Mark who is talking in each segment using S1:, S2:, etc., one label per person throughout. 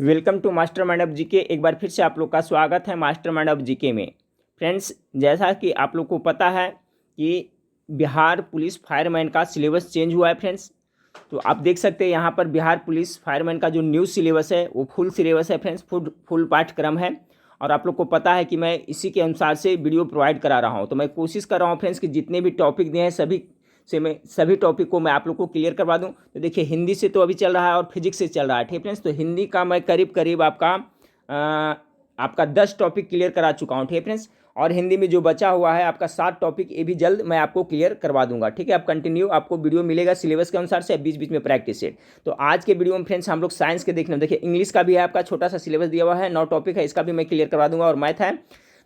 S1: Welcome to master mind of GK. एक बार फिर से आप लोग का स्वागत है मास्टर माइंड ऑफ जीके में। फ्रेंड्स, जैसा कि आप लोग को पता है कि बिहार पुलिस फायरमैन का सिलेबस चेंज हुआ है फ्रेंड्स। तो आप देख सकते हैं यहाँ पर बिहार पुलिस फायरमैन का जो न्यू सिलेबस है वो फुल सिलेबस है फ्रेंड्स, फुल पाठ्यक्रम है। और आप लोग को पता है कि मैं इसी के अनुसार से वीडियो प्रोवाइड करा रहा हूँ। तो मैं कोशिश कर रहा हूँ फ्रेंड्स कि जितने भी टॉपिक दिए हैं सभी टॉपिक को मैं आप लोग को क्लियर करवा दूं। तो देखिए, हिंदी से तो अभी चल रहा है और फिजिक्स से चल रहा है, ठीक फ्रेंड्स। तो हिंदी का मैं करीब करीब आपका 10 टॉपिक क्लियर करा चुका हूँ, ठीक फ्रेंड्स। और हिंदी में जो बचा हुआ है आपका 7 टॉपिक, ये भी जल्द मैं आपको क्लियर करवा दूंगा, ठीक है। आप कंटिन्यू, आपको वीडियो मिलेगा सिलेबस के अनुसार से, बीच बीच में प्रैक्टिस सेट। तो आज के वीडियो में फ्रेंड्स हम लोग साइंस के देखने, देखिए इंग्लिश का भी है, आपका छोटा सा सिलेबस दिया हुआ है, 9 टॉपिक है, इसका भी मैं क्लियर करवा दूंगा, और मैथ है।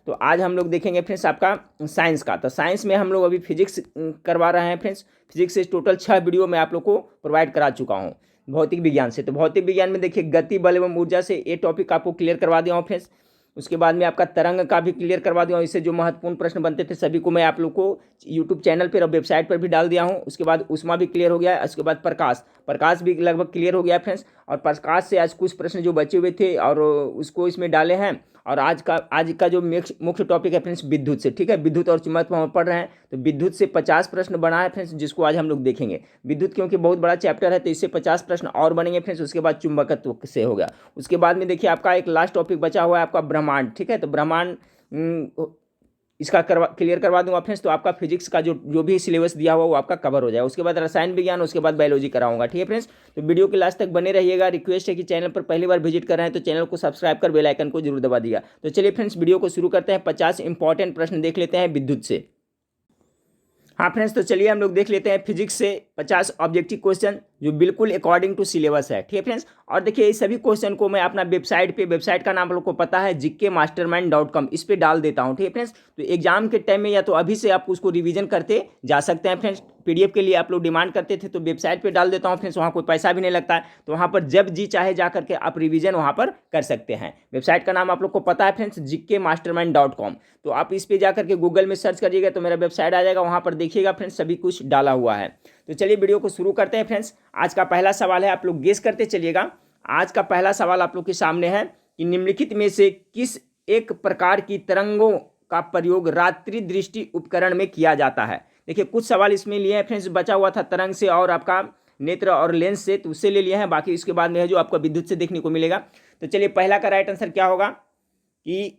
S1: तो आज हम लोग देखेंगे फ्रेंड्स आपका साइंस का। तो साइंस में हम लोग अभी फिजिक्स करवा रहे हैं फ्रेंड्स। फिजिक्स से टोटल 6 वीडियो मैं आप लोग को प्रोवाइड करा चुका हूँ भौतिक विज्ञान से। तो भौतिक विज्ञान में देखिए गति, बल एवं ऊर्जा से ये टॉपिक आपको क्लियर करवा दिया हूँ फ्रेंड्स। उसके बाद में आपका तरंग का भी क्लियर करवा दिया हूँ। इससे जो महत्वपूर्ण प्रश्न बनते थे सभी को मैं आप लोग को यूट्यूब चैनल पर और वेबसाइट पर भी डाल दिया हूँ। उसके बाद उष्मा भी क्लियर हो गया है। उसके बाद प्रकाश भी लगभग क्लियर हो गया है फ्रेंड्स। और प्रकाश से आज कुछ प्रश्न जो बचे हुए थे और उसको इसमें डाले हैं। और आज का जो मुख्य टॉपिक है फ्रेंड्स विद्युत से, ठीक है। विद्युत और चुंबकत्व हम पढ़ रहे हैं, तो विद्युत से 50 प्रश्न बना है फ्रेंड्स, जिसको आज हम लोग देखेंगे। विद्युत क्योंकि बहुत बड़ा चैप्टर है तो इससे 50 प्रश्न और बनेंगे फ्रेंड्स। उसके बाद चुंबकत्व से हो गया। उसके बाद में देखिए आपका एक लास्ट टॉपिक बचा हुआ है आपका ब्रह्मांड, ठीक है। तो ब्रह्मांड इसका क्लियर करवा दूंगा फ्रेंड्स। तो आपका फिजिक्स का जो भी सिलेबस दिया हुआ वो आपका कवर हो जाएगा। उसके बाद रसायन विज्ञान, उसके बाद बायोलॉजी कराऊंगा, ठीक है फ्रेंड्स। तो वीडियो के लास्ट तक बने रहिएगा। रिक्वेस्ट है कि चैनल पर पहली बार विजिट कर रहे हैं तो चैनल को सब्सक्राइब कर बेल आइकन को जरूर दबा दिया। तो चलिए फ्रेंड्स, वीडियो को शुरू करते हैं। 50 इंपॉर्टेंट प्रश्न देख लेते हैं विद्युत से। हाँ फ्रेंड्स, तो चलिए हम लोग देख लेते हैं फिजिक्स से 50 ऑब्जेक्टिव क्वेश्चन जो बिल्कुल अकॉर्डिंग टू सिलेबस है, ठीक है फ्रेंड्स। और देखिए इस सभी क्वेश्चन को मैं अपना वेबसाइट का नाम आप लोग को पता है gkmastermind.com, इस पे डाल देता हूँ, ठीक है फ्रेंड्स। तो एग्जाम के टाइम में या तो अभी से आप उसको रिवीजन करते जा सकते हैं फ्रेंड्स। पीडीएफ के लिए आप लोग डिमांड करते थे तो वेबसाइट पे डाल देता हूँ फ्रेंड्स, वहाँ कोई पैसा भी नहीं लगता है। तो वहाँ पर जब जी चाहे जा करके आप रिवीजन वहाँ पर कर सकते हैं। वेबसाइट का नाम आप लोग को पता है फ्रेंड्स, gkmastermind.com। तो आप इस पे जा करके गूगल में सर्च करिएगा तो मेरा वेबसाइट आ जाएगा, वहाँ पर देखिएगा फ्रेंड्स सभी कुछ डाला हुआ है। तो चलिए वीडियो को शुरू करते हैं फ्रेंड्स। आज का पहला सवाल है, आप लोग गेस करते चलिएगा। आज का पहला सवाल आप लोग के सामने है कि निम्नलिखित में से किस एक प्रकार की तरंगों का प्रयोग रात्रि दृष्टि उपकरण में किया जाता है। देखिए कुछ सवाल इसमें लिए हैं फ्रेंड्स, बचा हुआ था तरंग से और आपका नेत्र और लेंस से, तो उससे ले लिए हैं। बाकी इसके बाद में है जो आपका विद्युत से देखने को मिलेगा। तो चलिए पहला का राइट आंसर क्या होगा कि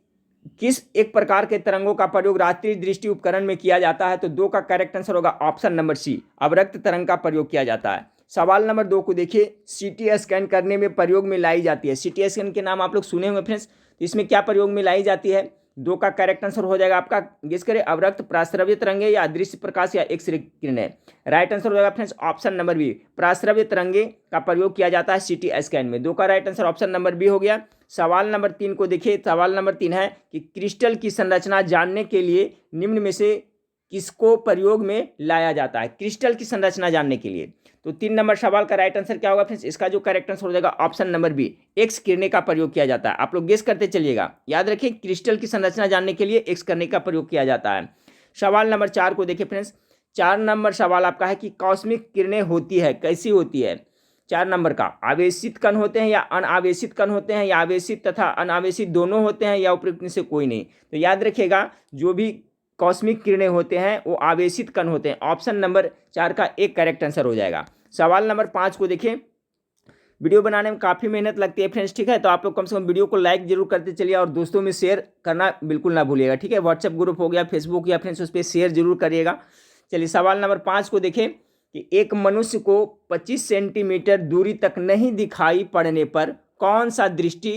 S1: किस एक प्रकार के तरंगों का प्रयोग रात्रि दृष्टि उपकरण में किया जाता है। तो 2 का करेक्ट आंसर होगा ऑप्शन नंबर सी, अवरक्त तरंग का प्रयोग किया जाता है। सवाल नंबर 2 को देखिए, सीटी स्कैन करने में प्रयोग में लाई जाती है। सीटी स्कैन के नाम आप लोग सुने होंगे फ्रेंड्स, तो इसमें क्या प्रयोग में लाई जाती है। 2 का करेक्ट आंसर हो जाएगा आपका, गेस करें, अवरक्त प्राश्रव्य तरंगे या अदृश्य प्रकाश या एक्स रे किरणें। राइट आंसर हो जाएगा फ्रेंड्स ऑप्शन नंबर बी, प्राश्रव्य तरंगे का प्रयोग किया जाता है सीटी स्कैन में। 2 का right answer option number B हो गया। सवाल नंबर 3 को देखिए, सवाल नंबर 3 है कि क्रिस्टल की संरचना जानने के लिए निम्न में से किसको प्रयोग में लाया जाता है। क्रिस्टल की संरचना जानने के लिए, तो 3 नंबर सवाल का राइट आंसर क्या होगा फ्रेंड्स, इसका जो करेक्ट आंसर हो जाएगा ऑप्शन नंबर बी, एक्स किरणें का प्रयोग किया जाता है। आप लोग गेस करते चलिएगा, याद रखिए क्रिस्टल की संरचना जानने के लिए एक्स किरणें का प्रयोग किया जाता है। सवाल नंबर 4 को देखिए फ्रेंड्स, 4 नंबर सवाल आपका है कि कॉस्मिक किरणें होती है, कैसी होती है। 4 नंबर का, आवेशित कण होते हैं या अनावेशित कण होते हैं, या आवेशित तथा अनावेशित दोनों होते हैं, या उपयुक्त में से कोई नहीं। तो याद रखिएगा जो भी कॉस्मिक किरणें होते हैं वो आवेशित कण होते हैं। ऑप्शन नंबर 4 का एक करेक्ट आंसर हो जाएगा। सवाल नंबर 5 को देखिए, वीडियो बनाने में काफ़ी मेहनत लगती है फ्रेंड्स, ठीक है। तो आप लोग कम से कम वीडियो को लाइक जरूर करते चलिए और दोस्तों में शेयर करना बिल्कुल ना भूलिएगा, ठीक है। व्हाट्सएप ग्रुप हो गया, फेसबुक या फ्रेंड्स, उस पर शेयर जरूर करिएगा। चलिए सवाल नंबर 5 को देखें कि एक मनुष्य को 25 सेंटीमीटर दूरी तक नहीं दिखाई पड़ने पर कौन सा दृष्टि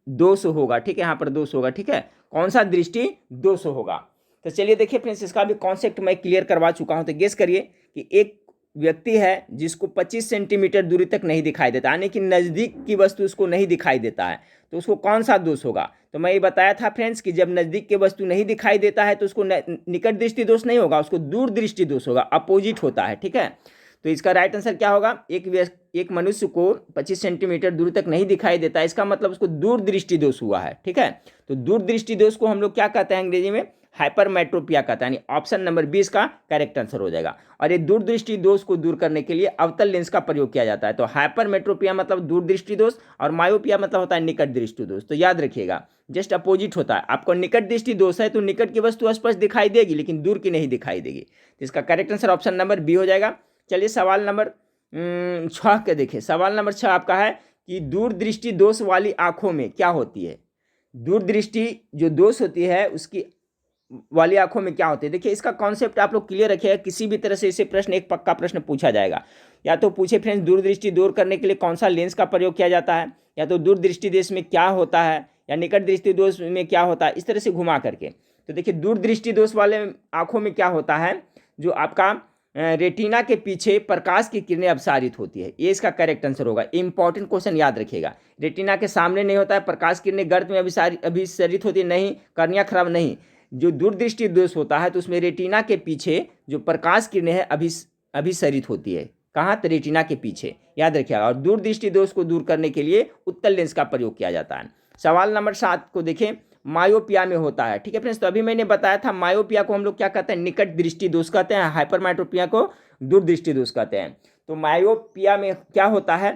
S1: दोष होगा, ठीक है। यहाँ पर दोष होगा, ठीक है, कौन सा दृष्टि दोष होगा। तो चलिए देखिए फ्रेंड्स, इसका भी कॉन्सेप्ट मैं क्लियर करवा चुका हूँ। तो गेस करिए कि एक व्यक्ति है जिसको 25 सेंटीमीटर दूरी तक नहीं दिखाई देता, यानी कि नज़दीक की वस्तु उसको नहीं दिखाई देता है, तो उसको कौन सा दोष होगा। तो मैं ये बताया था फ्रेंड्स कि जब नज़दीक की वस्तु नहीं दिखाई देता है तो उसको निकट दृष्टि दोष नहीं होगा, उसको दूर दृष्टि दोष होगा, अपोजिट होता है, ठीक है। तो इसका राइट आंसर क्या होगा, एक मनुष्य को 25 सेंटीमीटर दूरी तक नहीं दिखाई देता, इसका मतलब उसको दूर दृष्टि दोष हुआ है, ठीक है। तो दूर दृष्टि दोष को हम लोग क्या कहते हैं अंग्रेजी में, हाइपरमेट्रोपिया कहते हैं, यानी ऑप्शन नंबर 20 का करेक्ट आंसर हो जाएगा। और ये दूरदृष्टि दोष को दूर करने के लिए अवतल लेंस का प्रयोग किया जाता है। तो हाइपरमेट्रोपिया मतलब दूरदृष्टि दोष और मायोपिया मतलब होता है निकट दृष्टि दोष। तो याद रखिएगा, जस्ट अपोजिट होता है। आपको निकट दृष्टि दोष है तो निकट की वस्तु स्पष्ट दिखाई देगी लेकिन दूर की नहीं दिखाई देगी। तो इसका correct answer option number B हो जाएगा। चलिए सवाल नंबर 6 के देखिए। सवाल नंबर 6 आपका है कि दूरदृष्टि दोष वाली आंखों में क्या होती है। दूरदृष्टि जो दोष होती है उसकी वाली आंखों में क्या होती है। देखिए इसका कॉन्सेप्ट आप लोग क्लियर रखिएगा, किसी भी तरह से इसे प्रश्न एक पक्का प्रश्न पूछा जाएगा। या तो पूछे फ्रेंड्स दूरदृष्टि दूर करने के लिए कौन सा लेंस का प्रयोग किया जाता है, या तो दूरदृष्टि दोष में क्या होता है, या निकट दृष्टि दोष में क्या होता है, इस तरह से घुमा करके। तो देखिए दूरदृष्टि दोष वाले आंखों में क्या होता है, जो आपका रेटिना के पीछे प्रकाश की किरणें अपसारित होती है। ये इसका करेक्ट आंसर होगा। इंपॉर्टेंट क्वेश्चन याद रखिएगा। रेटिना के सामने नहीं होता है, प्रकाश किरणें गर्त में अभिसरित होती है, नहीं कर्निया खराब नहीं। जो दूरदृष्टि दोष होता है तो उसमें रेटिना के पीछे जो प्रकाश किरणें हैं अभिसरित होती है। कहाँ? तो रेटिना के पीछे, याद रखिएगा। और दूरदृष्टि दोष को दूर करने के लिए उत्तल लेंस का प्रयोग किया जाता है। सवाल नंबर 7 को देखें, मायोपिया में होता है। ठीक है फ्रेंड्स, तो अभी मैंने बताया था मायोपिया को हम लोग क्या कहते हैं, निकट दृष्टि दोष कहते हैं, हाइपरमेट्रोपिया को दूरदृष्टि दोष कहते हैं। तो मायोपिया में क्या होता है,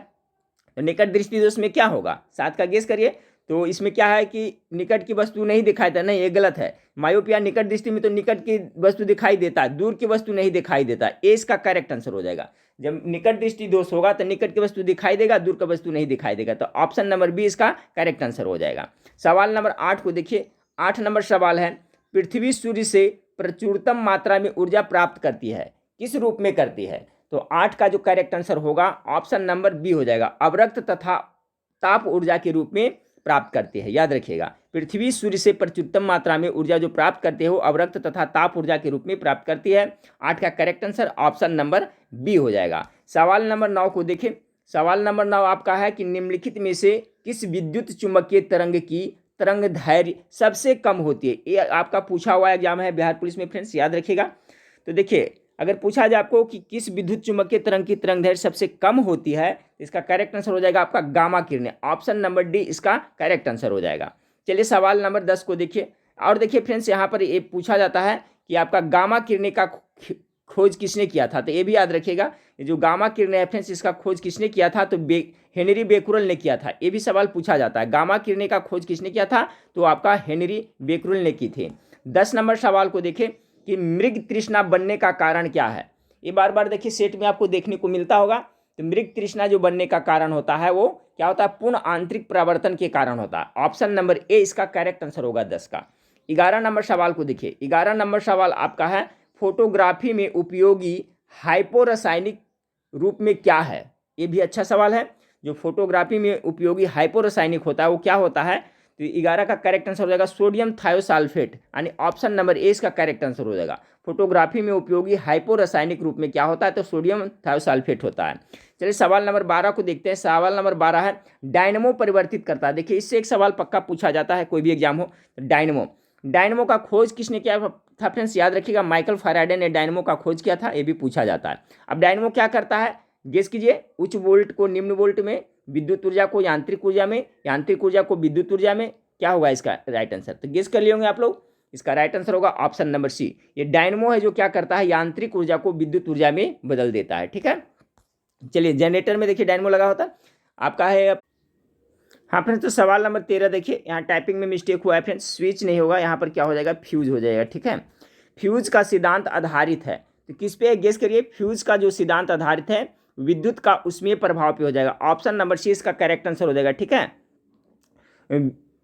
S1: तो निकट दृष्टि दोष में क्या होगा, 7 का गेस करिए। तो इसमें क्या है कि निकट की वस्तु नहीं दिखाई देता, नहीं ये गलत है। मायोपिया निकट दृष्टि में तो निकट की वस्तु दिखाई देता है, दूर की वस्तु नहीं दिखाई देता। ये इसका करेक्ट आंसर हो जाएगा। जब निकट दृष्टि दोष होगा तो निकट की वस्तु दिखाई देगा, दूर की वस्तु नहीं दिखाई देगा। तो ऑप्शन नंबर बी इसका करेक्ट आंसर हो जाएगा। सवाल नंबर 8 को देखिए। 8 नंबर सवाल है, पृथ्वी सूर्य से प्रचुरतम मात्रा में ऊर्जा प्राप्त करती है, किस रूप में करती है। तो 8 का जो करेक्ट आंसर होगा ऑप्शन नंबर बी हो जाएगा, अवरक्त तथा ताप ऊर्जा के रूप में प्राप्त करती है। याद रखिएगा, पृथ्वी सूर्य से प्रचुरतम मात्रा में ऊर्जा जो प्राप्त करते हो अवरक्त तथा ताप ऊर्जा के रूप में प्राप्त करती है। 8 का correct answer option number B हो जाएगा। सवाल नंबर 9 को देखें। सवाल नंबर 9 आपका है कि निम्नलिखित में से किस विद्युत चुंबकीय तरंग की तरंग दैर्घ्य सबसे कम होती है। ये आपका पूछा हुआ एग्जाम है बिहार पुलिस में फ्रेंड्स, याद रखिएगा। तो देखिए अगर पूछा जाए आपको कि किस विद्युत चुंबकीय तरंग की तरंग दैर्घ्य सबसे कम होती है, इसका करेक्ट आंसर हो जाएगा आपका गामा किरणें। ऑप्शन नंबर डी इसका करेक्ट आंसर हो जाएगा। चलिए सवाल नंबर 10 को देखिए। और देखिए फ्रेंड्स यहाँ पर ये पूछा जाता है कि आपका गामा किरणें का खोज किसने किया था। तो ये भी याद रखिएगा, ये जो गामा किरणें है फ्रेंड्स इसका खोज किसने किया था, तो हेनरी बेकुरल ने किया था। ये भी सवाल पूछा जाता है, गामा किरणें का खोज किसने किया था, तो आपका हेनरी बेकुरल ने की थी। 10 नंबर सवाल को देखें कि मृग तृष्णा बनने का कारण क्या है। ये बार बार देखिए सेट में आपको देखने को मिलता होगा। तो मृग तृष्णा जो बनने का कारण होता है वो क्या होता है, पूर्ण आंतरिक प्रवर्तन के कारण होता है। ऑप्शन नंबर ए इसका करेक्ट आंसर होगा 10 का। 11 नंबर सवाल को देखिए। 11 नंबर सवाल आपका है, फोटोग्राफी में उपयोगी हाइपोरासायनिक रूप में क्या है। ये भी अच्छा सवाल है। जो फोटोग्राफी में उपयोगी हाइपोरासायनिक होता है वो क्या होता है, तो 11 का करेक्ट आंसर हो जाएगा सोडियम थायोसाल्फेट, यानी ऑप्शन नंबर ए इसका करेक्ट आंसर हो जाएगा। फोटोग्राफी में उपयोगी हाइपोरासायनिक रूप में क्या होता है, तो सोडियम थायोसाल्फेट होता है। चलिए सवाल नंबर 12 को देखते हैं। सवाल नंबर 12 है, डायनमो परिवर्तित करता है। देखिए इससे एक सवाल पक्का पूछा जाता है कोई भी एग्जाम हो। तो डायनमो का खोज किसने किया था फ्रेंड्स, याद रखिएगा माइकल फैराडे ने डायनमो का खोज किया था, ये भी पूछा जाता है। अब डायनमो क्या करता है, गेस कीजिए। उच्च वोल्ट को निम्न वोल्ट में, विद्युत ऊर्जा को यांत्रिक ऊर्जा में, यांत्रिक ऊर्जा को विद्युत ऊर्जा में, क्या होगा इसका राइट आंसर। तो गेस कर लिए होंगे आप लोग, इसका राइट आंसर होगा ऑप्शन नंबर सी। ये डायनमो है जो क्या करता है, यांत्रिक ऊर्जा को विद्युत ऊर्जा में बदल देता है। ठीक है, चलिए जनरेटर में देखिए डायनमो लगा होता है आपका है। हाँ फ्रेंड्स, तो सवाल नंबर 13 देखिए, यहाँ टाइपिंग में मिस्टेक हुआ है फ्रेंड्स, स्विच नहीं होगा, यहाँ पर क्या हो जाएगा, फ्यूज हो जाएगा। ठीक है, फ्यूज का सिद्धांत आधारित है, तो किस पे गेस करिए। फ्यूज का जो सिद्धांत आधारित है विद्युत का उष्मीय प्रभाव पे हो जाएगा। ऑप्शन नंबर सी इसका करेक्ट आंसर हो जाएगा। ठीक है,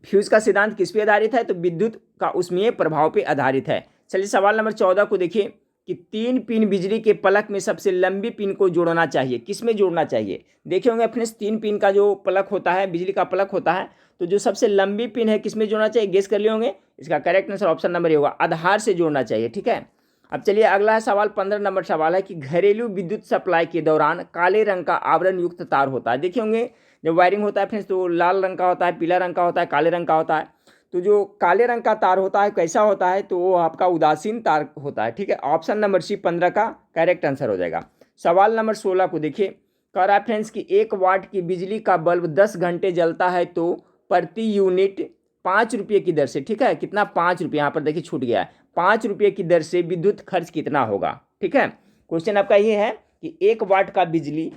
S1: फ्यूज का सिद्धांत किस पे आधारित है, तो विद्युत का उष्मीय प्रभाव पे आधारित है। चलिए सवाल नंबर 14 को देखिए कि 3 पिन बिजली के प्लग में सबसे लंबी पिन को जोड़ना चाहिए, किस में जोड़ना चाहिए। देखे होंगे अपने 3 पिन का जो प्लग होता है, बिजली का प्लग होता है, तो जो सबसे लंबी पिन है किस में जोड़ना चाहिए, गेस कर लिए होंगे। इसका correct answer option number A होगा, आधार से जोड़ना चाहिए। ठीक है, अब चलिए अगला सवाल 15 नंबर सवाल है कि घरेलू विद्युत सप्लाई के दौरान काले रंग का आवरण युक्त तार होता है। देखे होंगे जब वायरिंग होता है फ्रेंड्स तो लाल रंग का होता है, पीला रंग का होता है, काले रंग का होता है। तो जो काले रंग का तार होता है कैसा होता है, तो वो आपका उदासीन तार होता है। ठीक है, ऑप्शन नंबर सी 15 का करेक्ट आंसर हो जाएगा। सवाल नंबर 16 को देखिए, कह रहा है फ्रेंड्स कि 1 वाट की बिजली का बल्ब 10 घंटे जलता है तो प्रति यूनिट 5 रुपये की दर से, ठीक है, कितना 5 रुपये, यहाँ पर देखिए छूट गया है, 5 रुपये की दर से विद्युत खर्च कितना होगा, ठीक है। क्वेश्चन आपका ये है कि 1 वाट का बिजली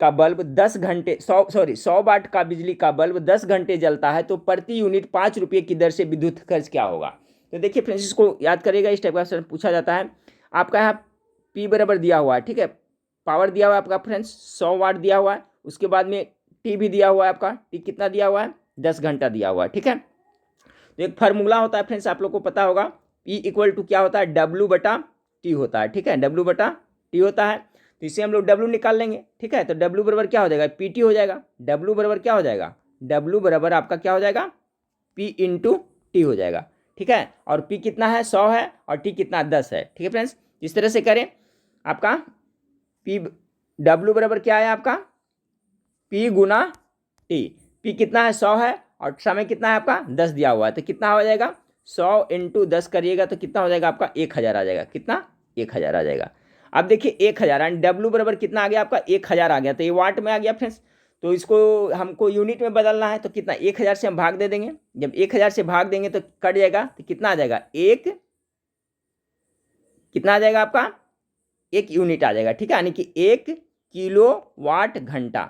S1: का बल्ब 100 वाट का बिजली का बल्ब 10 घंटे जलता है तो प्रति यूनिट 5 रुपये की दर से विद्युत खर्च क्या होगा। तो देखिए फ्रेंड्स, इसको याद करिएगा, इस टाइप का क्वेश्चन पूछा जाता है। आपका यहाँ P बराबर दिया हुआ है, ठीक है, पावर दिया हुआ है आपका फ्रेंड्स 100 वाट दिया हुआ है, उसके बाद में T भी दिया हुआ है, आपका T कितना दिया हुआ है 10 घंटा दिया हुआ है, ठीक है। तो एक फार्मूला होता है फ्रेंड्स, आप लोग को पता होगा, P इक्वल टू क्या होता है W/T होता है, ठीक है, W/T होता है। तो इसे हम लोग W निकाल लेंगे, ठीक है। तो W बराबर क्या हो जाएगा PT हो जाएगा, W बराबर क्या हो जाएगा, W बराबर आपका क्या हो जाएगा P इंटू T हो जाएगा, ठीक है। और P कितना है 100 है और T कितना 10 है, ठीक है फ्रेंड्स। इस तरह से करें, आपका W बराबर क्या है आपका P गुना T, P कितना है 100 है और समय कितना है आपका 10 दिया हुआ है, तो कितना हो जाएगा 100 इंटू 10 करिएगा तो कितना हो जाएगा आपका 1000 आ जाएगा, कितना 1000 आ जाएगा। अब देखिए 1000 एंड W बराबर कितना आ गया आपका 1000 आ गया, तो ये वाट में आ गया फ्रेंड्स। तो इसको हमको यूनिट में बदलना है, तो कितना 1000 से हम भाग दे देंगे, जब 1000 से भाग देंगे तो कट जाएगा, तो कितना आ जाएगा कितना आ जाएगा आपका 1 यूनिट आ जाएगा, ठीक है, यानी कि 1 किलोवाट घंटा।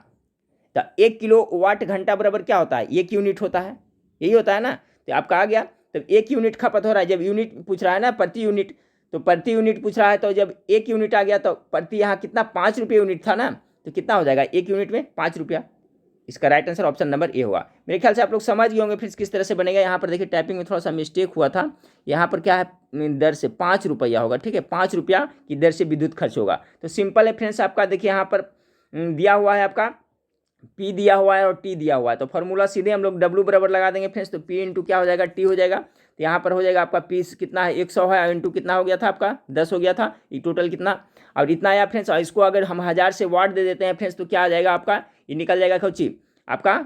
S1: तो 1 किलोवाट घंटा बराबर क्या होता है 1 यूनिट होता है, यही होता है ना। तो आपका आ गया, तब 1 यूनिट खपत हो रहा है, जब यूनिट पूछ रहा है ना प्रति यूनिट, तो प्रति यूनिट पूछ रहा है, तो जब 1 यूनिट आ गया तो प्रति यहाँ कितना 5 रुपये यूनिट था ना, तो कितना हो जाएगा 1 यूनिट में 5 रुपया। इसका right answer option number A होगा। मेरे ख्याल से आप लोग समझ गए होंगे फिर किस तरह से बनेगा। यहाँ पर देखिए टाइपिंग में थोड़ा सा मिस्टेक हुआ था, यहाँ पर क्या है दर से 5 रुपया होगा, ठीक है, 5 रुपया की दर से विद्युत खर्च होगा। तो सिंपल है फ्रेंड्स, आपका देखिए यहाँ पर दिया हुआ है, आपका P दिया हुआ है और T दिया हुआ है, तो फॉर्मूला सीधे हम लोग W बराबर लगा देंगे फ्रेंड्स। तो P इंटू क्या हो जाएगा T हो जाएगा, तो यहाँ पर हो जाएगा आपका P कितना है 100 है, इंटू कितना हो गया था आपका 10 हो गया था, ये टोटल कितना और इतना आया फ्रेंड्स। और इसको अगर हम 1000 से वाट दे देते हैं फ्रेंड्स, तो क्या आ जाएगा आपका, ये निकल जाएगा कौची आपका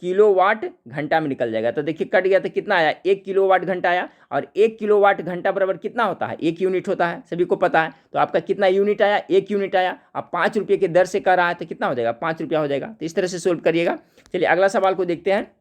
S1: किलोवाट घंटा में निकल जाएगा। तो देखिए कट गया, तो कितना आया 1 किलोवाट घंटा आया, और 1 किलोवाट घंटा बराबर कितना होता है 1 यूनिट होता है, सभी को पता है। तो आपका कितना यूनिट आया 1 यूनिट आया, अब 5 रुपये की दर से कर रहा है, तो कितना हो जाएगा 5 रुपया हो जाएगा। तो इस तरह से सोल्व करिएगा। चलिए अगला सवाल को देखते हैं।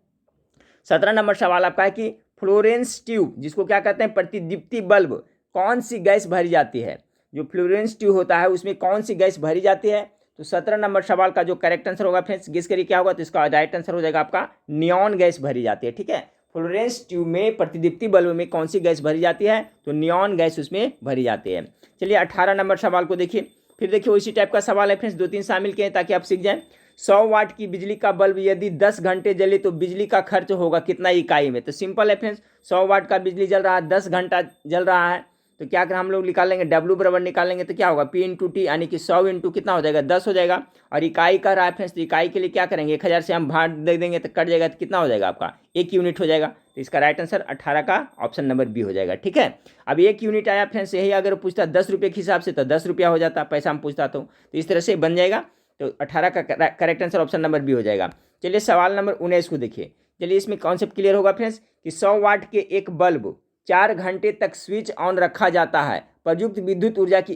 S1: 17 नंबर सवाल आपका है कि फ्लोरेंस ट्यूब, जिसको क्या कहते हैं प्रतिदीप्ति बल्ब, कौन सी गैस भरी जाती है। जो फ्लोरेंस ट्यूब होता है उसमें कौन सी गैस भरी जाती है। तो 17 नंबर सवाल का जो करेक्ट आंसर होगा फ्रेंड्स, गेस करिए क्या होगा, तो इसका राइट आंसर हो जाएगा आपका नियॉन गैस भरी जाती है, ठीक है। फ्लोरेंस ट्यूब में प्रतिदीप्ति बल्ब में कौन सी गैस भरी जाती है, तो नियॉन गैस उसमें भरी जाती है। चलिए 18 नंबर सवाल को देखिए, फिर देखिए उसी टाइप का सवाल है फ्रेंड्स, 2-3 शामिल किए ताकि आप सीख जाएं। 100 वाट की बिजली का बल्ब यदि 10 घंटे जले तो बिजली का खर्च होगा कितना इकाई में। तो सिंपल है फ्रेंड्स, 100 वाट का बिजली जल रहा है, 10 घंटा जल रहा है, तो क्या कर हम लोग निकालेंगे W बराबर निकालेंगे, तो क्या होगा P इंटू T, यानी कि 100 इंटू कितना हो जाएगा 10 हो जाएगा। और इकाई का रहा है फ्रेंड्स, तो इकाई के लिए क्या करेंगे 1000 से हम भाग दे देंगे तो कट जाएगा, तो कितना हो जाएगा आपका 1 यूनिट हो जाएगा। तो इसका राइट आंसर 18 का ऑप्शन नंबर बी हो जाएगा, ठीक है। अब 1 यूनिट आया फ्रेंड्स, यही अगर पूछता 10 रुपये के हिसाब से तो 10 रुपया हो जाता, पैसा हम पूछता तो इस तरह से बन जाएगा। तो 18 का correct answer option number B हो जाएगा। चलिए सवाल नंबर 19 को देखिए। चलिए इसमें कॉन्सेप्ट क्लियर होगा फ्रेंड्स कि 100 वाट के एक बल्ब 4 घंटे तक स्विच ऑन रखा जाता है, प्रयुक्त विद्युत ऊर्जा की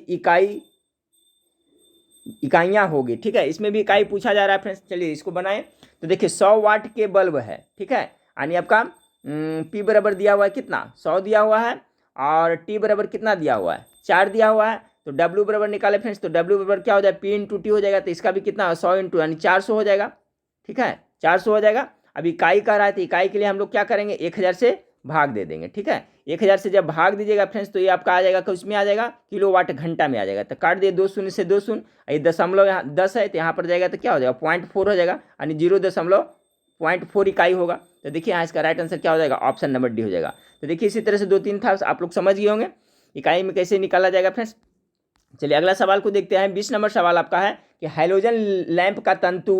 S1: इकाइयाँ होगी, ठीक है। इसमें भी इकाई पूछा जा रहा है फ्रेंड्स। चलिए इसको बनाएं। तो देखिए 100 वाट के बल्ब है, ठीक है, यानी आपका P बराबर दिया हुआ है कितना 100 दिया हुआ है, और T बराबर कितना दिया हुआ है 4 दिया हुआ है। तो W बराबर निकाले फ्रेंड्स, तो W बराबर क्या हो जाएगा P इंटू T हो जाएगा, तो इसका भी कितना 100 इंटू यानी 400 हो जाएगा, ठीक है, 400 हो जाएगा। अब इकाई का रहा है, तो इकाई के लिए हम लोग क्या करेंगे 1000 से भाग दे देंगे, ठीक है। 1000 से जब भाग दीजिएगा फ्रेंड्स, तो ये आपका आ जाएगा, उसमें आ जाएगा किलोवाट घंटा में आ जाएगा। तो काट दिए 2 शून्य से 2 शून्य, ये दशमलव यहाँ 10 है, तो यहाँ पर जाएगा तो क्या हो जाएगा 0.4 हो जाएगा, यानी 0.4 इकाई होगा। तो देखिए यहाँ इसका राइट आंसर क्या हो जाएगा ऑप्शन नंबर डी हो जाएगा। तो देखिए इसी तरह से 2-3 था, आप लोग समझ गए होंगे इकाई में कैसे निकाला जाएगा फ्रेंड्स। चलिए अगला सवाल को देखते हैं। 20 नंबर सवाल आपका है कि हैलोजन लैंप का तंतु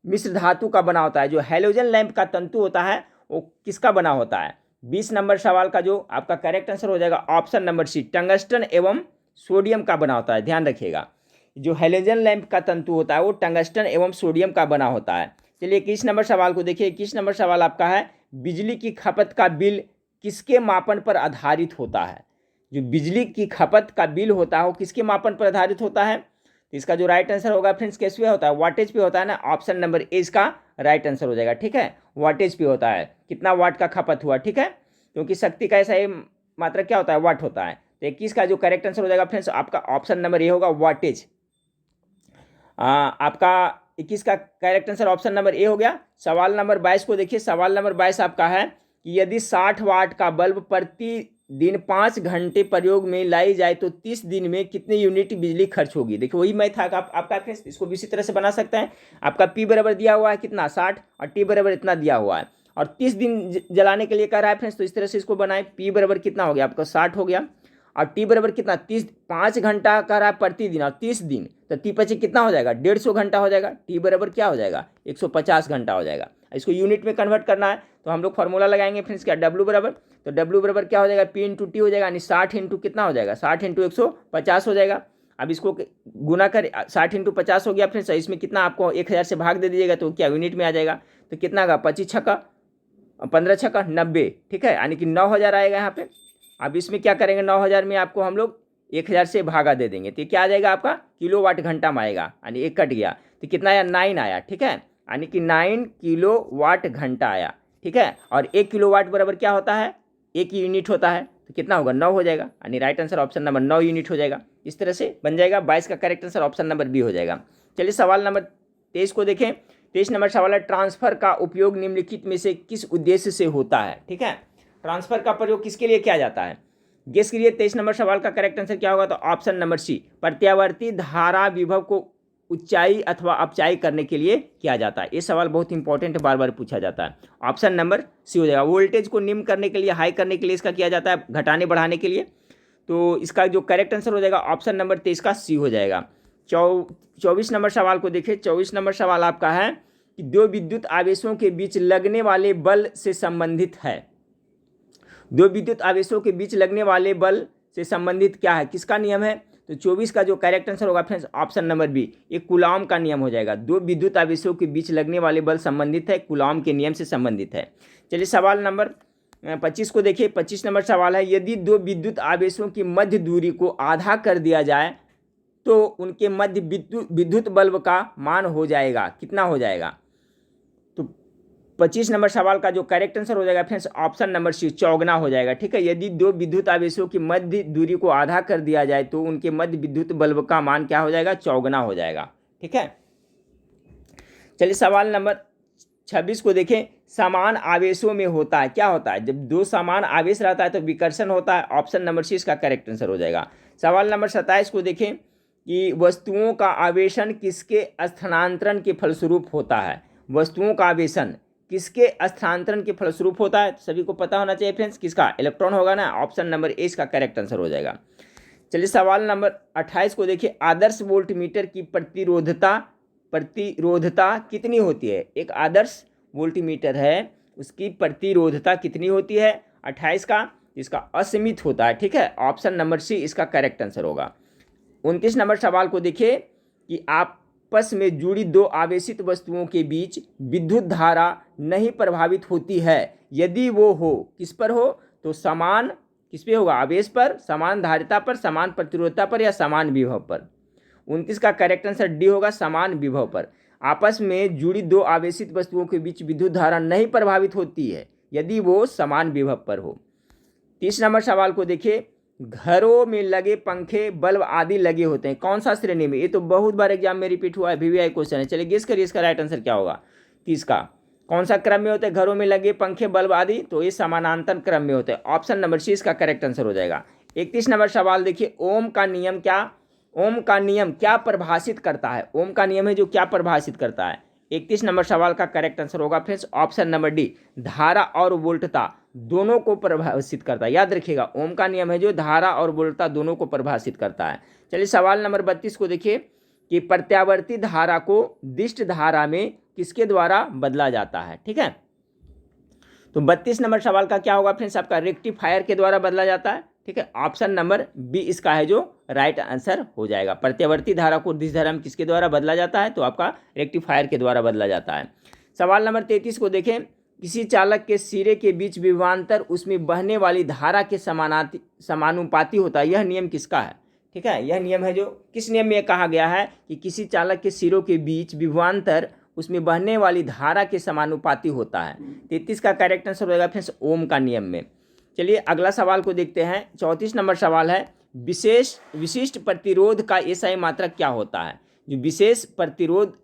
S1: मिश्र धातु का बना होता है। जो हैलोजन लैंप का तंतु होता है वो किसका बना होता है। 20 नंबर सवाल का जो आपका करेक्ट आंसर हो जाएगा ऑप्शन नंबर सी, टंगस्टन एवं सोडियम का बना होता है। ध्यान रखिएगा, जो हैलोजन लैंप का तंतु होता है वो टंगस्टन एवं सोडियम का बना होता है। चलिए 21 नंबर सवाल को देखिए। 21 नंबर सवाल आपका है बिजली की खपत का बिल किसके मापन पर आधारित होता है। जो बिजली की खपत का बिल होता है वो किसके मापन पर आधारित होता है। तो इसका जो राइट आंसर होगा फ्रेंड्स किस पे होता है, वाटेज पे होता है ना, ऑप्शन नंबर ए इसका राइट आंसर हो जाएगा। ठीक है, वाटेज पे होता है, कितना वाट का खपत हुआ। ठीक है, क्योंकि शक्ति का ऐसा ही मात्रा क्या होता है, वाट होता है। तो 21 का जो करेक्ट आंसर हो जाएगा फ्रेंड्स आपका ऑप्शन नंबर ए होगा, वाटेज। आपका 21 का correct answer option number A हो गया। सवाल नंबर 22 को देखिए। सवाल नंबर 22 आपका है कि यदि 60 वाट का बल्ब प्रति दिन 5 घंटे प्रयोग में लाई जाए तो 30 दिन में कितनी यूनिट बिजली खर्च होगी। देखिए वही मैथ आपका फ्रेंड्स, इसको भी इसी तरह से बना सकते हैं। आपका पी बराबर दिया हुआ है कितना 60 और टी बराबर इतना दिया हुआ है और 30 दिन जलाने के लिए कह रहा है फ्रेंड्स, तो इस तरह से इसको बनाए। पी बराबर कितना हो गया आपका 60 हो गया और टी बराबर कितना 30, 5 घंटा कर रहा है प्रतिदिन और 30 दिन, तो 30 कितना हो जाएगा 150 घंटा हो जाएगा। टी बराबर क्या हो जाएगा 150 घंटा हो जाएगा। इसको यूनिट में कन्वर्ट करना है तो हम लोग फॉर्मूला लगाएंगे फ्रेंड्स क्या, डब्ल्यू बराबर, तो डब्ल्यू बराबर क्या हो जाएगा पी इंटू टी हो जाएगा, यानी 60 इंटू कितना हो जाएगा 60 इंटू 150 हो जाएगा। अब इसको गुना कर 60 इंटू 50 हो गया फ्रेंड्स, इसमें कितना आपको 1000 से भाग दे दीजिएगा तो क्या यूनिट में आ जाएगा। तो कितना का 25 छक्का 15 छक्का 90, ठीक है, यानी कि 9000 आएगा यहाँ पे। अब इसमें क्या करेंगे 9000 में आपको हम लोग 1000 से भागा दे देंगे तो क्या आ जाएगा आपका किलोवाट घंटा में आएगा, यानी एक कट गया तो कितना आया 9 आया। ठीक है, यानी कि 9 किलोवाट घंटा आया। ठीक है, और 1 किलोवाट बराबर क्या होता है 1 यूनिट होता है, तो कितना होगा 9 हो जाएगा, यानी right answer option number 9 unit हो जाएगा। इस तरह से बन जाएगा। 22 का correct answer option number B हो जाएगा। चलिए सवाल नंबर 23 को देखें। 23 नंबर सवाल है ट्रांसफर का उपयोग निम्नलिखित में से किस उद्देश्य से होता है। ठीक है, ट्रांसफर का प्रयोग किसके लिए किया जाता है, गेस करिए। 23 नंबर सवाल का करेक्ट आंसर क्या होगा, तो ऑप्शन नंबर सी, प्रत्यावर्ती धारा विभव को ऊंचाई अथवा अपचाई करने के लिए किया जाता है। ये सवाल बहुत इंपॉर्टेंट है, बार बार पूछा जाता है। ऑप्शन नंबर सी हो जाएगा। वोल्टेज को निम्न करने के लिए, हाई करने के लिए इसका किया जाता है, घटाने बढ़ाने के लिए। तो इसका जो करेक्ट आंसर हो जाएगा ऑप्शन नंबर 23 का सी हो जाएगा। 24 नंबर सवाल को देखिए। 24 नंबर सवाल आपका है कि दो विद्युत आवेशों के बीच लगने वाले बल से संबंधित है। दो विद्युत आवेशों के बीच लगने वाले बल से संबंधित क्या है, किसका नियम है। तो 24 का जो करेक्ट आंसर होगा फ्रेंड्स ऑप्शन नंबर बी, ये कूलॉम का नियम हो जाएगा। दो विद्युत आवेशों के बीच लगने वाले बल संबंधित है, कूलॉम के नियम से संबंधित है। चलिए सवाल नंबर 25 को देखिए। 25 नंबर सवाल है यदि दो विद्युत आवेशों की मध्य दूरी को आधा कर दिया जाए तो उनके मध्य विद्युत बल्ब का मान हो जाएगा, कितना हो जाएगा। 25 नंबर सवाल का जो करेक्ट आंसर हो जाएगा फ्रेंड्स ऑप्शन नंबर सी, चौगुना हो जाएगा। ठीक है, यदि दो विद्युत आवेशों की मध्य दूरी को आधा कर दिया जाए तो उनके मध्य विद्युत बल्ब का मान क्या हो जाएगा, चौगुना हो जाएगा। ठीक है, चलिए सवाल नंबर 26 को देखें। समान आवेशों में होता है, क्या होता है, जब दो समान आवेश रहता है तो विकर्षण होता है। ऑप्शन नंबर सी इसका करेक्ट आंसर हो जाएगा। सवाल नंबर 27 को देखें कि वस्तुओं का आवेशन किसके स्थानांतरण के फलस्वरूप होता है। वस्तुओं का आवेशन किसके स्थानांतरण के फलस्वरूप होता है, सभी को पता होना चाहिए फ्रेंड्स, किसका, इलेक्ट्रॉन होगा ना। ऑप्शन नंबर ए इसका करेक्ट आंसर हो जाएगा। चलिए सवाल नंबर 28 को देखिए। आदर्श वोल्टमीटर की प्रतिरोधता कितनी होती है। एक आदर्श वोल्टमीटर है उसकी प्रतिरोधता कितनी होती है 28 का, इसका असीमित होता है। ठीक है, ऑप्शन नंबर सी इसका करेक्ट आंसर होगा। 29 नंबर सवाल को देखिए कि आपस में जुड़ी दो आवेशित वस्तुओं के बीच विद्युत धारा नहीं प्रभावित होती है, यदि वो हो किस पर हो, तो समान किस पे होगा, आवेश पर, समान धारिता पर, समान प्रतिरोधता पर या समान विभव पर। 29 का करेक्ट आंसर डी होगा, समान विभव पर। आपस में जुड़ी दो आवेशित वस्तुओं के बीच विद्युत धारा नहीं प्रभावित होती है यदि वो समान विभव पर हो। 30 नंबर सवाल को देखिए। घरों में लगे पंखे बल्ब आदि लगे होते हैं, कौन सा श्रेणी में। ये तो बहुत बार एग्जाम में रिपीट हुआ है, VVI क्वेश्चन है। चलिए गेस करिए इसका राइट आंसर क्या होगा। 30 का कौन सा क्रम में होते हैं घरों में लगे पंखे बल्ब आदि, तो ये समानांतर क्रम में होते हैं। ऑप्शन नंबर सी इसका करेक्ट आंसर हो जाएगा। 31 नंबर सवाल देखिए। ओम का नियम क्या परिभाषित करता है। ओम का नियम है जो क्या परिभाषित करता है। 31 नंबर सवाल का करेक्ट आंसर होगा फ्रेंड्स ऑप्शन नंबर डी, धारा और वोल्टता दोनों को परिभाषित करता है। याद रखिएगा, ओम का नियम है जो धारा और वोल्टता दोनों को परिभाषित करता है। चलिए सवाल नंबर 32 को देखिए कि प्रत्यावर्ती धारा को दिष्ट धारा में किसके द्वारा बदला जाता है। ठीक है, तो 32 नंबर सवाल का क्या होगा फ्रेंड्स आपका, रेक्टिफायर के द्वारा बदला जाता है। ठीक है, ऑप्शन नंबर बी इसका है जो राइट आंसर हो जाएगा। प्रत्यावर्ती धारा को दिष्ट धारा में किसके द्वारा बदला जाता है, तो आपका रेक्टिफायर के द्वारा बदला जाता है। सवाल नंबर 33 को देखें। किसी चालक के सिरे के बीच विभवांतर उसमें बहने वाली धारा के समानुपाती होता है, यह नियम किसका है। ठीक है, यह नियम है जो किस नियम में कहा गया है कि किसी चालक के सिरों के बीच विभवांतर उसमें बहने वाली धारा के समानुपाती होता है। 33 का करेक्ट आंसर होगा फ्रेंड्स ओम का नियम में। चलिए अगला सवाल को देखते हैं। 34 नंबर सवाल है, विशिष्ट प्रतिरोध का एसआई मात्रक क्या होता है। जो विशेष प्रतिरोध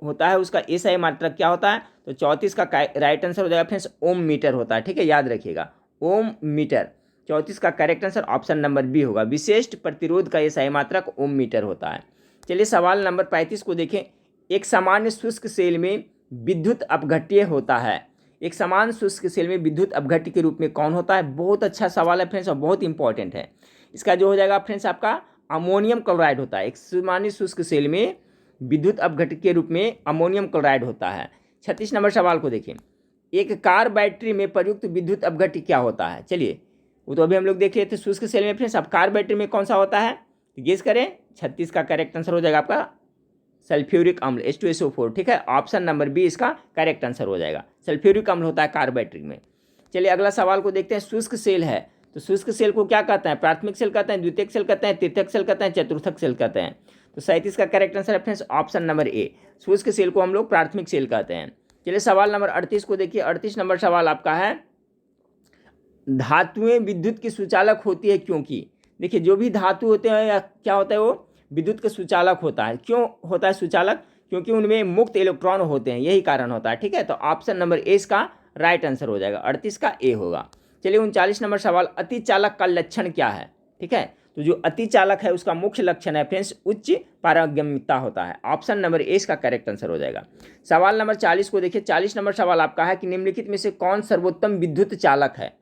S1: होता है उसका एसआई मात्रक क्या होता है, तो 34 का राइट आंसर हो जाएगा फ्रेंड्स ओम मीटर होता है। ठीक है, याद रखिएगा ओम मीटर। 34 का correct answer option number B होगा, विशिष्ट प्रतिरोध का एसआई मात्रक ओम मीटर होता है। चलिए सवाल नंबर 35 को देखें। एक सामान्य शुष्क सेल में विद्युत अपघट्य होता है। एक समान शुष्क सेल में विद्युत अपघट्य के रूप में कौन होता है। बहुत अच्छा सवाल है फ्रेंड्स और बहुत इंपॉर्टेंट है। इसका जो हो जाएगा फ्रेंड्स आपका अमोनियम क्लोराइड होता है। एक सामान्य शुष्क सेल में विद्युत अपघट्य के रूप में अमोनियम क्लोराइड होता है। 36 नंबर सवाल को देखें। एक कार बैटरी में प्रयुक्त विद्युत अपघट्य क्या होता है। चलिए वो तो अभी हम लोग देख रहे थे शुष्क सेल में फ्रेंड्स। अब कार बैटरी में कौन सा होता है गेस करें। 36 का करेक्ट आंसर हो जाएगा आपका सल्फ्यूरिक अम्ल H2SO4। ठीक है, ऑप्शन नंबर बी इसका करेक्ट आंसर हो जाएगा। सल्फ्यूरिक अम्ल होता है कार बैटरी में। चलिए अगला सवाल को देखते हैं। शुष्क सेल है तो शुष्क सेल को क्या कहते हैं, प्राथमिक सेल कहते हैं, द्वितीयक सेल कहते हैं, तृतीयक सेल कहते हैं, चतुर्थक सेल कहते हैं। तो 37 का करेक्ट आंसर है फ्रेंड्स ऑप्शन नंबर ए, शुष्क सेल को हम लोग प्राथमिक सेल कहते हैं। चलिए सवाल नंबर 38 को देखिए। 38 नंबर सवाल आपका है, धातुएं विद्युत की सुचालक होती है क्योंकि। देखिए जो भी धातु होते हैं या क्या होता है वो विद्युत का सुचालक होता है। क्यों होता है सुचालक, क्योंकि उनमें मुक्त इलेक्ट्रॉन होते हैं, यही कारण होता है। ठीक है, तो ऑप्शन नंबर ए इसका राइट आंसर हो जाएगा, 38 का ए होगा। चलिए 39 नंबर सवाल, अतिचालक का लक्षण क्या है। ठीक है, तो जो अतिचालक है उसका मुख्य लक्षण है फ्रेंड्स उच्च पारगम्यता होता है। ऑप्शन नंबर ए इसका करेक्ट आंसर हो जाएगा। सवाल नंबर 40 को देखिए। 40 नंबर सवाल आपका है कि निम्नलिखित में से कौन सर्वोत्तम विद्युत चालक है।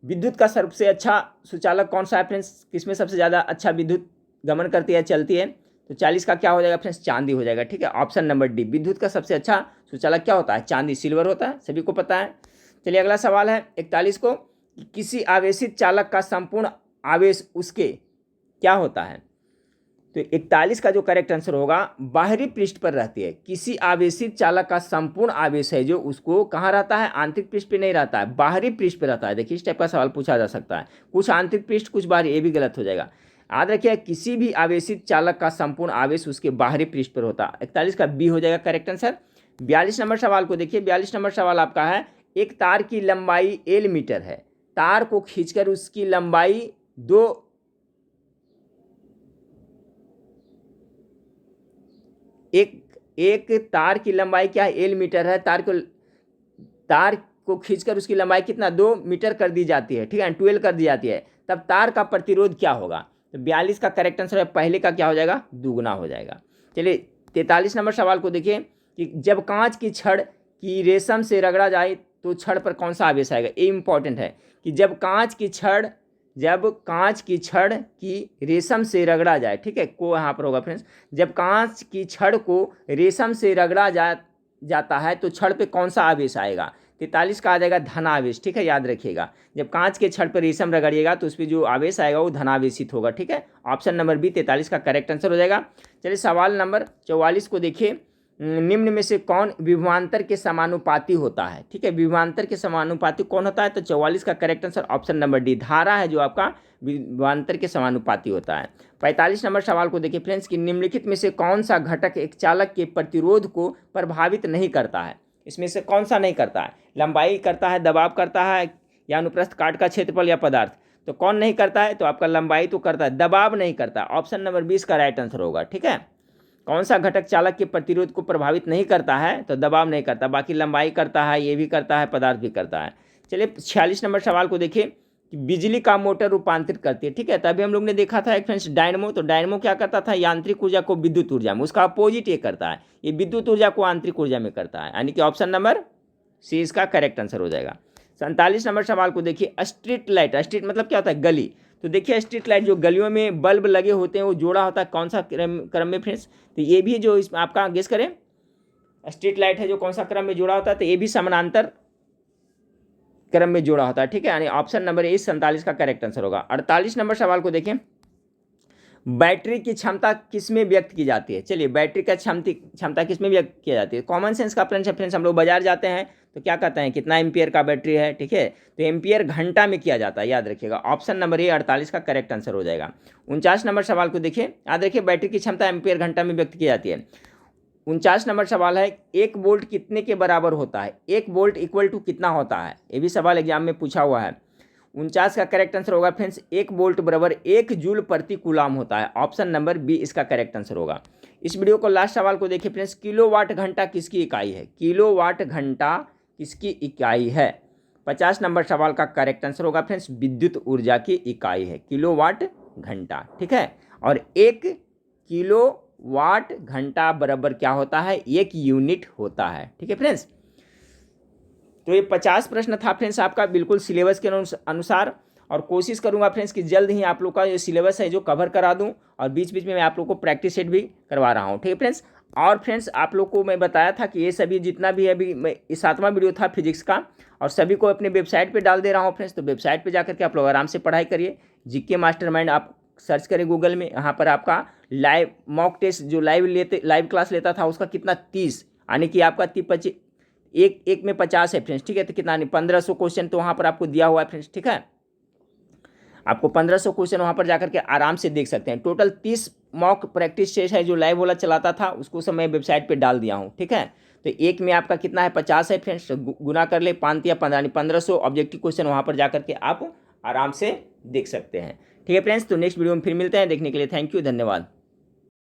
S1: विद्युत का सबसे अच्छा सुचालक कौन सा है फ्रेंड्स, किसमें सबसे ज़्यादा अच्छा विद्युत गमन करती है चलती है। तो 40 का क्या हो जाएगा फ्रेंड्स चांदी हो जाएगा। ठीक है, ऑप्शन नंबर डी, विद्युत का सबसे अच्छा सुचालक क्या होता है, चांदी, सिल्वर होता है, सभी को पता है। चलिए अगला सवाल है 41 को, किसी आवेशित चालक का संपूर्ण आवेश उसके क्या होता है। तो 41 का जो करेक्ट आंसर होगा बाहरी पृष्ठ पर रहती है। किसी आवेशित चालक का संपूर्ण आवेश है जो उसको कहाँ रहता है, आंतरिक पृष्ठ पे नहीं रहता है, बाहरी पृष्ठ पे रहता है। देखिए इस टाइप का सवाल पूछा जा सकता है, कुछ आंतरिक पृष्ठ कुछ बाहरी, ये भी गलत हो जाएगा। याद रखिए किसी भी आवेशित चालक का संपूर्ण आवेश उसके बाहरी पृष्ठ पर होता है। 41 का बी हो जाएगा करेक्ट आंसर। 42 नंबर सवाल को देखिए। 42 नंबर सवाल आपका है, एक तार की लंबाई एल मीटर है, तार को खींचकर उसकी लंबाई एक तार की लंबाई क्या है, एल मीटर है। तार को खींचकर उसकी लंबाई कितना 2 मीटर कर दी जाती है। ठीक है, 12 कर दी जाती है, तब तार का प्रतिरोध क्या होगा। तो 42 का करेक्ट आंसर है पहले का क्या हो जाएगा, दुगुना हो जाएगा। चलिए 43 नंबर सवाल को देखिए कि जब कांच की छड़ की रेशम से रगड़ा जाए तो छड़ पर कौन सा आवेश आएगा। ये इंपॉर्टेंट है कि जब कांच की छड़ की रेशम से रगड़ा जाए। ठीक है, को यहाँ पर होगा फ्रेंड्स, जब कांच की छड़ को रेशम से रगड़ा जाता है तो छड़ पे कौन सा आवेश आएगा। 43 का आ जाएगा धनावेश। ठीक है, याद रखिएगा जब कांच के छड़ पर रेशम रगड़िएगा तो उस पर जो आवेश आएगा वो धनावेशित होगा। ठीक है, ऑप्शन नंबर बी 43 का करेक्ट आंसर हो जाएगा। चलिए सवाल नंबर 44 को देखिए। निम्न में से कौन विभवांतर के समानुपाती होता है। ठीक है, विभवांतर के समानुपाती कौन होता है, तो 44 का correct answer option number D, धारा है जो आपका विभवांतर के समानुपाती होता है। 45 नंबर सवाल को देखिए फ्रेंड्स कि निम्नलिखित में से कौन सा घटक एक चालक के प्रतिरोध को प्रभावित नहीं करता है। इसमें से कौन सा नहीं करता है, लंबाई करता है, दबाव करता है, या अनुप्रस्थ काट का क्षेत्रफल या पदार्थ। तो कौन नहीं करता है, तो आपका लंबाई तो करता है, दबाव नहीं करता। ऑप्शन नंबर 20 का राइट आंसर होगा। ठीक है, कौन सा घटक चालक के प्रतिरोध को प्रभावित नहीं करता है, तो दबाव नहीं करता, बाकी लंबाई करता है, ये भी करता है, पदार्थ भी करता है। चलिए 46 नंबर सवाल को देखिए कि बिजली का मोटर रूपांतरित करती है। ठीक है, तभी हम लोग ने देखा था एक फ्रेंड्स डायनमो। तो डायनमो क्या करता था, यांत्रिक ऊर्जा को विद्युत ऊर्जा में, उसका अपोजिट ये करता है, ये विद्युत ऊर्जा को आंतरिक ऊर्जा में करता है, यानी कि ऑप्शन नंबर सी इसका करेक्ट आंसर हो जाएगा। 47 नंबर सवाल को देखिए। स्ट्रीट लाइट, स्ट्रीट मतलब क्या होता है, गली। तो देखिए स्ट्रीट लाइट जो गलियों में बल्ब लगे होते हैं वो जोड़ा होता है कौन सा क्रम में फ्रेंड्स। तो ये भी जो इसमें आपका गेस करें स्ट्रीट लाइट है जो कौन सा क्रम में जोड़ा होता है, तो ये भी समानांतर क्रम में जोड़ा होता है। ठीक है, यानी ऑप्शन नंबर ए 47 का करेक्ट आंसर होगा। 48 नंबर सवाल को देखें। बैटरी की क्षमता किसमें व्यक्त की जाती है। चलिए बैटरी का क्षमता किसमें व्यक्त की जाती है। कॉमन सेंस का फ्रेंड्स हम लोग बाजार जाते हैं तो क्या कहते हैं कितना एम्पियर का बैटरी है, ठीक है। तो एम्पियर घंटा में किया जाता है, याद रखिएगा। ऑप्शन नंबर ए 48 का करेक्ट आंसर हो जाएगा। 49 नंबर सवाल को देखिए, याद रखिए बैटरी की क्षमता एम्पियर घंटा में व्यक्त की जाती है। 49 नंबर सवाल है, 1 वोल्ट कितने के बराबर होता है, 1 वोल्ट इक्वल टू कितना होता है, ये भी सवाल एग्जाम में पूछा हुआ है। 49 का करेक्ट आंसर होगा फ्रेंड्स 1 वोल्ट बराबर 1 जूल प्रति कूलाम होता है। ऑप्शन नंबर बी इसका करेक्ट आंसर होगा। इस वीडियो को लास्ट सवाल को देखिए फ्रेंड्स, किलोवाट घंटा किसकी इकाई है, किलोवाट घंटा किसकी इकाई है। 50 नंबर सवाल का करेक्ट आंसर होगा फ्रेंड्स विद्युत ऊर्जा की इकाई है किलोवाट घंटा, ठीक है। और 1 किलोवाट घंटा बराबर क्या होता है, 1 यूनिट होता है, ठीक है फ्रेंड्स। तो ये 50 प्रश्न था फ्रेंड्स आपका बिल्कुल सिलेबस के अनुसार, और कोशिश करूंगा फ्रेंड्स कि जल्द ही आप लोग का ये सिलेबस है जो कवर करा दूं, और बीच बीच में मैं आप लोग को प्रैक्टिस सेट भी करवा रहा हूं, ठीक है फ्रेंड्स। और फ्रेंड्स आप लोग को मैं बताया था कि ये सभी जितना भी अभी ये 7वां वीडियो था फिजिक्स का, और सभी को अपने वेबसाइट पर डाल दे रहा हूँ फ्रेंड्स। तो वेबसाइट पर जाकर के आप लोग आराम से पढ़ाई करिए। जीके मास्टरमाइंड आप सर्च करें गूगल में, यहाँ पर आपका लाइव मॉक टेस्ट जो लाइव क्लास लेता था उसका कितना 30, यानी कि आपका 25 एक में 50 है फ्रेंड्स, ठीक है। तो कितना नहीं 1500 क्वेश्चन तो वहाँ पर आपको दिया हुआ है फ्रेंड्स, ठीक है। आपको 1500 क्वेश्चन वहाँ पर जाकर के आराम से देख सकते हैं। टोटल 30 मॉक प्रैक्टिस टेस्ट है जो लाइव वाला चलाता था, उसको सब मैं वेबसाइट पे डाल दिया हूँ, ठीक है। तो एक में आपका कितना है 50 है फ्रेंड्स, गुना कर ले 5 या 1500 ऑब्जेक्टिव क्वेश्चन वहाँ पर जाकर के आप आराम से देख सकते हैं, ठीक है फ्रेंड्स। तो नेक्स्ट वीडियो में फिर मिलते हैं, देखने के लिए थैंक यू, धन्यवाद।